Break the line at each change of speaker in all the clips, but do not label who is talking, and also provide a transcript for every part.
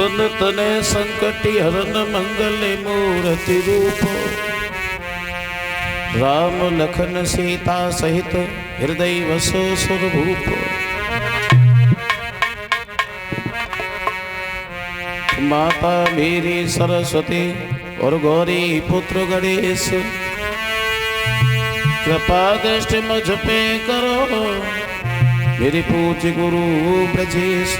सुन तने संकटि हरन मंगल मूर्ति रूप। राम लखन सीता सहित हृदय वसो सुरभूप। माता मेरी सरस्वती और गौरी पुत्र गणेश, कृपा दृष्टि मुझ पे करो, मेरे पूज्य गुरु ब्रजेश।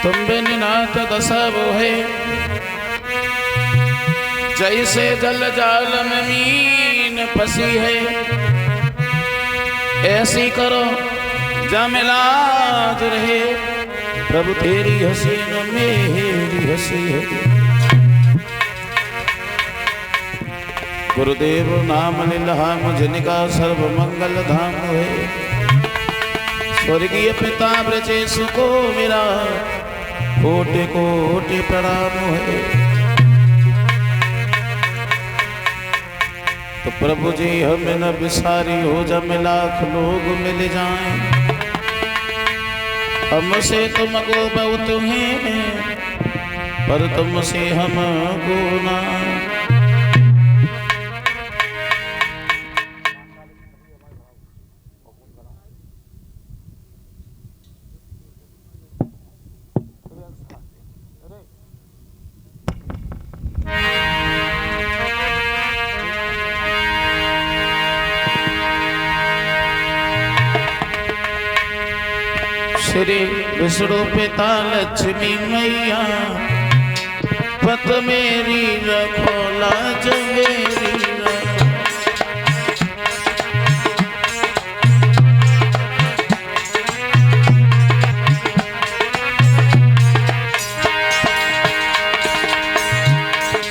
तुम बिन नाथ दशा वो है, जैसे जल जाल में मीन फंसी है, ऐसी करो जमिलाज रहे। प्रभु तेरी हंसी न मेरी हंसी है। गुरुदेव नाम लिल्हा मुझनिका सर्व मंगल धाम है। स्वर्गीय पिता ब्रजेश को मेरा कोटि कोटि प्रणाम है। तो प्रभु जी हमें न बिसारी हो, जब लाख लोग मिल जाएं, हमसे तुमको बहुत है पर तुमसे हमको ना। श्री विष्णु पिता लक्ष्मी मैया, पत मेरी रखो लाज मेरी रखो।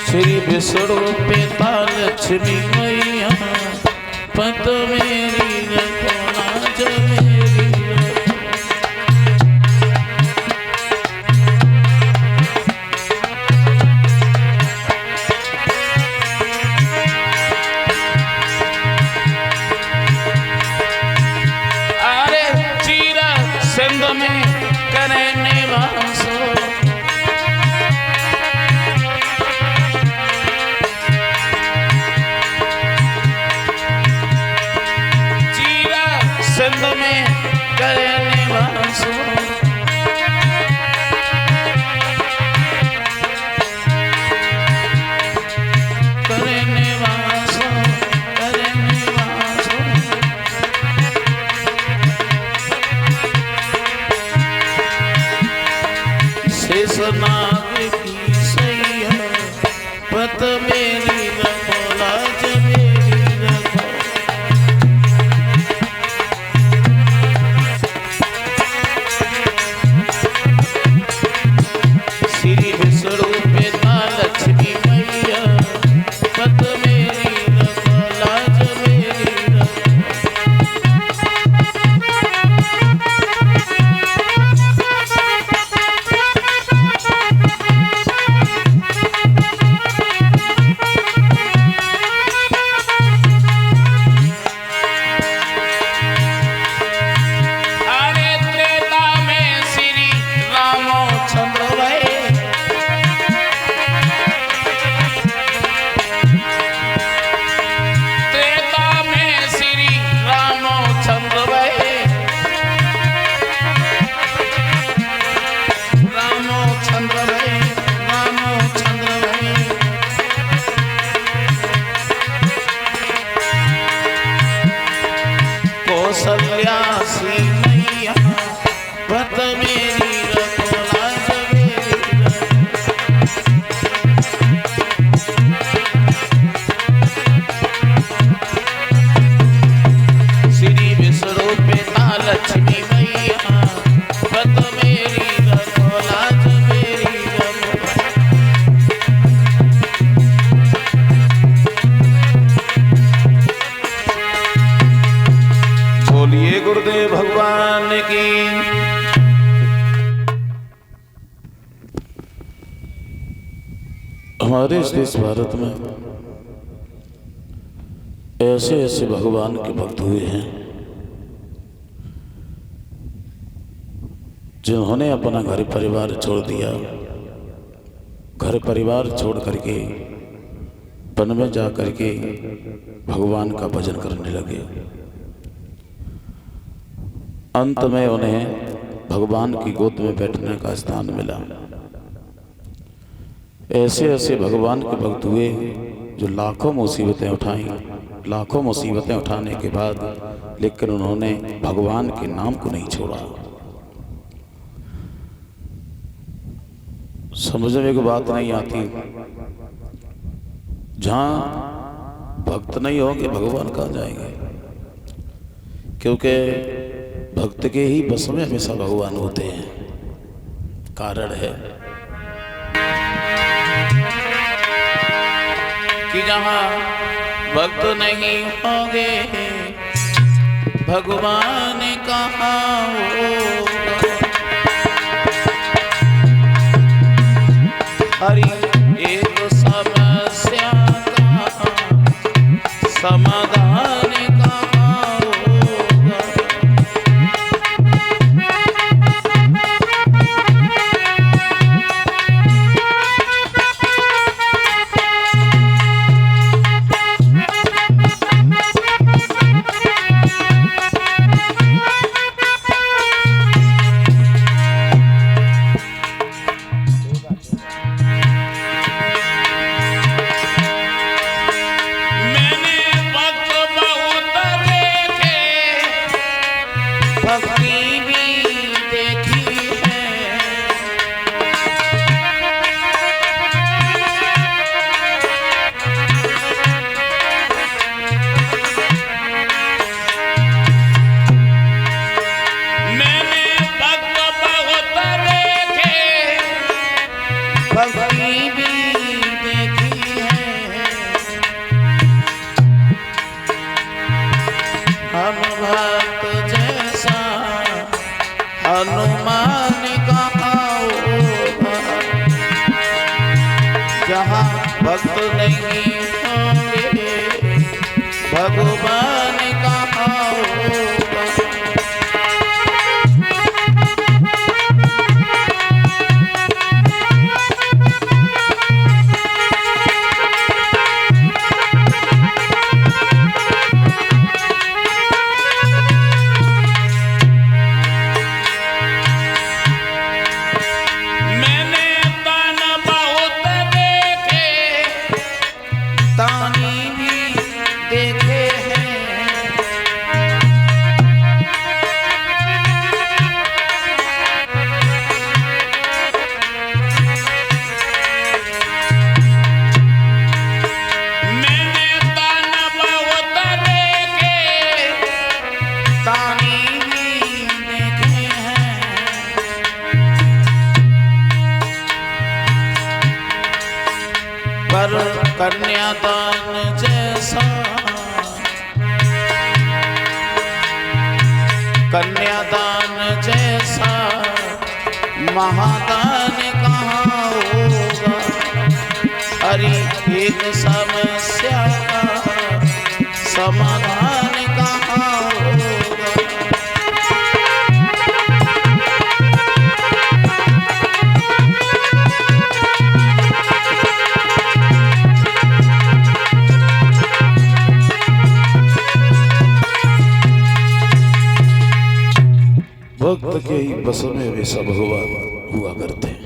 श्री विष्णु पिता लक्ष्मी मैया, पत मेरी रखो लाज मेरी। हमारे इस देश भारत में ऐसे ऐसे भगवान के भक्त हुए हैं जिन्होंने अपना घर परिवार छोड़ दिया, घर परिवार छोड़ करके वन में जा करके भगवान का भजन करने लगे। अंत में उन्हें भगवान की गोद में बैठने का स्थान मिला। ऐसे ऐसे भगवान के भक्त हुए जो लाखों मुसीबतें उठाई, लाखों मुसीबतें उठाने के बाद लेकिन उन्होंने भगवान के नाम को नहीं छोड़ा। समझ में को बात नहीं आती, जहां भक्त नहीं होंगे भगवान कहाँ जाएंगे? क्योंकि भक्त के ही बस में हमेशा भगवान होते हैं। कारण है कि जहां भक्त नहीं होंगे भगवान कहाँ होगा। हरि एक समस्या का समाधान कहाँ होगा। हनुमान कहाँ होगा। जहाँ भक्त नहीं होंगे भगवान कहाँ होगा। पर कन्यादान जैसा, कन्यादान जैसा महादान कहाँ होगा। अरे एक समस्या का समाधान कहाँ होगा। भक्त के ही बस में हमेशा भगवान हुआ करते हैं।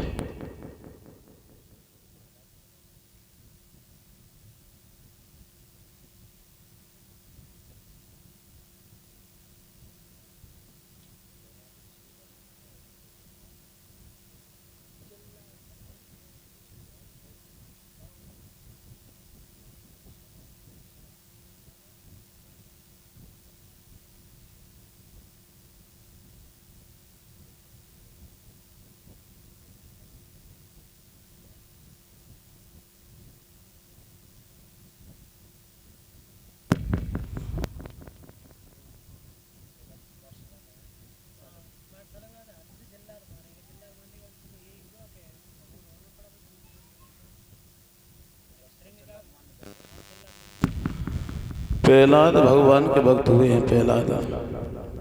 प्रहलाद भगवान के भक्त हुए हैं।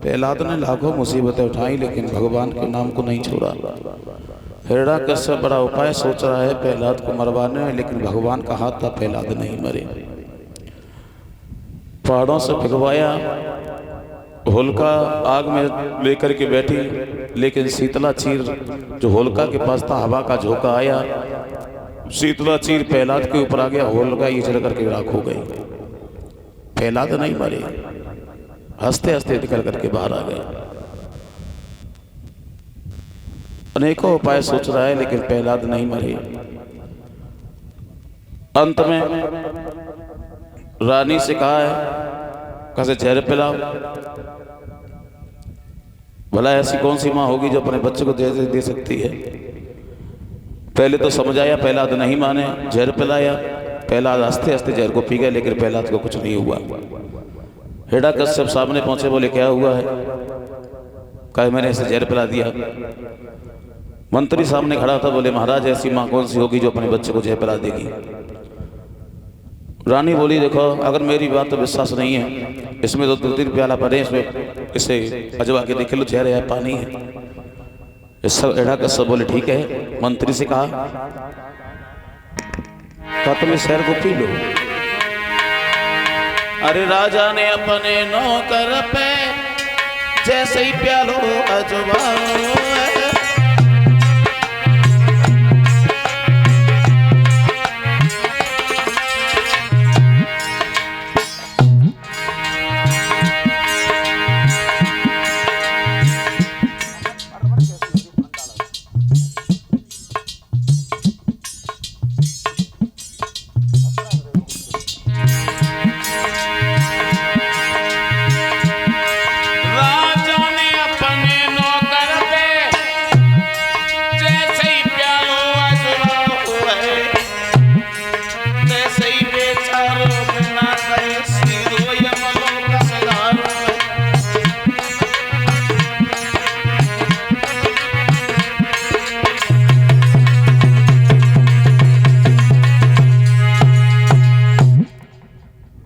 प्रहलाद ने लाखों मुसीबतें उठाई लेकिन भगवान के नाम को नहीं छोड़ा। हिरण्यकश्यप बड़ा उपाय सोच रहा है प्रहलाद को मरवाने में, लेकिन भगवान का हाथ था, प्रहलाद नहीं मरे। पहाड़ों से भिगवाया, होलिका आग में लेकर के बैठी, लेकिन शीतला चीर जो होलिका के पास था, हवा का झोंका आया, शीतला चीर प्रहलाद के ऊपर आ गया, होलिका ये जल करके राख हो गई। प्रहलाद नहीं मरे, हंसते हंसते निकल करके बाहर आ गए। अनेकों उपाय सोच रहा है लेकिन प्रहलाद नहीं मरे। अंत में रानी से कहा है कैसे जहर पिलाओ। भला ऐसी कौन सी माँ होगी जो अपने बच्चे को जहर दे सकती है। पहले तो समझ आया, प्रहलाद नहीं माने, जहर पिलाया। प्रहलाद हंसते हंसते जहर को पी गए लेकिन प्रहलाद को कुछ नहीं हुआ। हिरण्यकश्यप सामने पहुंचे, बोले क्या हुआ है। कहा मैंने ऐसे जहर पिला दिया। मंत्री सामने खड़ा था, बोले महाराज ऐसी माँ कौन सी होगी जो अपने बच्चे को जहर पिला देगी। रानी बोली देखो अगर मेरी बात तो विश्वास नहीं है, इसमें तो 2-3 प्याला पड़े, इसमें इसे अजवा के देख लो, जहर है पानी है। हिरण्यकश्यप बोले ठीक है। मंत्री से कहा तुम इस शहर को पी लो। अरे राजा ने अपने नौकर पे जैसे ही प्यालो अजवा,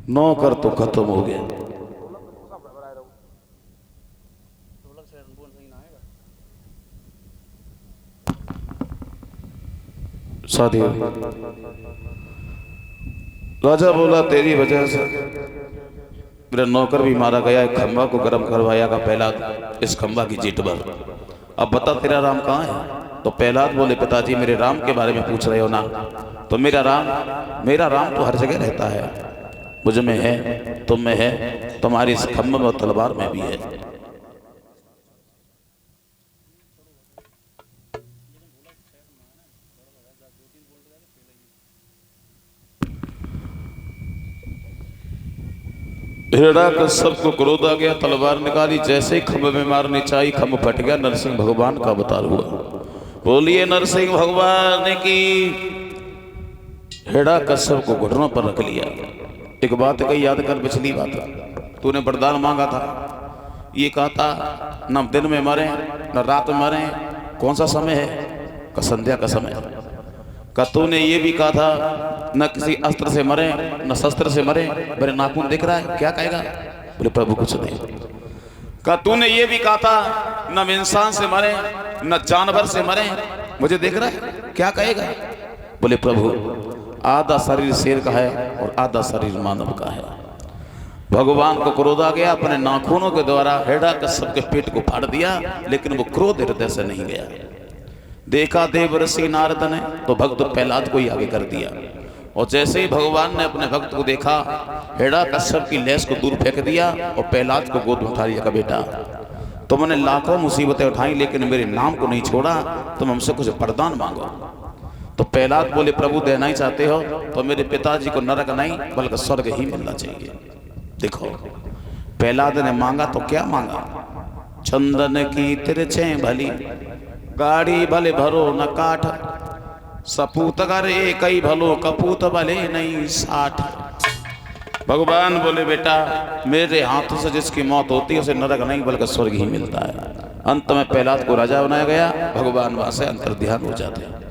नौकर तो खत्म हो गया। साथी राजा बोला तेरी वजह से मेरा नौकर भी मारा गया, एक खंबा को गर्म करवाया का प्रहलाद इस खंबा की जीत पर। अब बता तेरा राम कहाँ है। तो प्रहलाद बोले पिताजी मेरे राम के बारे में पूछ रहे हो ना। तो मेरा राम तो हर जगह रहता है, मुझ में है, तुम में है, तुम्हारी इस खंबे में तलवार में भी है। हिरण्यकश्यप को क्रोध आ गया, तलवार निकाली, जैसे ही खंबे में मारनी चाहिए खंब फट गया। नरसिंह भगवान का अवतार हुआ। बोलिए नरसिंह भगवान की। हिरण्यकश्यप को घुटनों पर रख लिया। एक बात कही याद कर, पिछली बात तूने वरदान मांगा था, ये कहा था न दिन में मरे न रात में मरे। कौन सा समय है। का संध्या का समय। का तूने ये भी कहा था न किसी अस्त्र से मरे न शस्त्र से मरे। मेरे नाखून दिख रहा है, क्या कहेगा। बोले प्रभु कुछ नहीं। का तूने ये भी कहा था न इंसान से मरे न जानवर से मरे, मुझे देख रहा है, क्या कहेगा। बोले प्रभु आधा शरीर शेर का है और आधा शरीर मानव का है। भगवान को क्रोध आ गया, अपने नाखूनों के द्वारा हिरण्यकश्यप के पेट को फाड़ दिया, लेकिन वो क्रोध हृदय से नहीं गया। देखा देव ऋषि नारद ने तो भक्त प्रहलाद को ही आगे कर दिया। और जैसे ही भगवान ने अपने भक्त को देखा, हिरण्यकश्यप की लेस को दूर फेंक दिया और प्रहलाद को गोद में उठा लिया। का बेटा तुमने लाखों मुसीबतें उठाई लेकिन मेरे नाम को नहीं छोड़ा, तुम हमसे कुछ वरदान मांगो। तो प्रहलाद बोले प्रभु देना ही चाहते हो तो मेरे पिताजी को नरक नहीं बल्कि स्वर्ग ही मिलना चाहिए। देखो प्रहलाद ने मांगा तो क्या मांगा। चंदन की तिरछे भली गाड़ी भले भरो न काठ, सपूत करे कई भलो कपूत भले नहीं 60। भगवान बोले बेटा मेरे हाथों से जिसकी मौत होती है उसे नरक नहीं बल्कि स्वर्ग ही मिलता है। अंत में प्रहलाद को राजा बनाया गया। भगवान वहां से अंतर्ध्यान हो जाते हैं।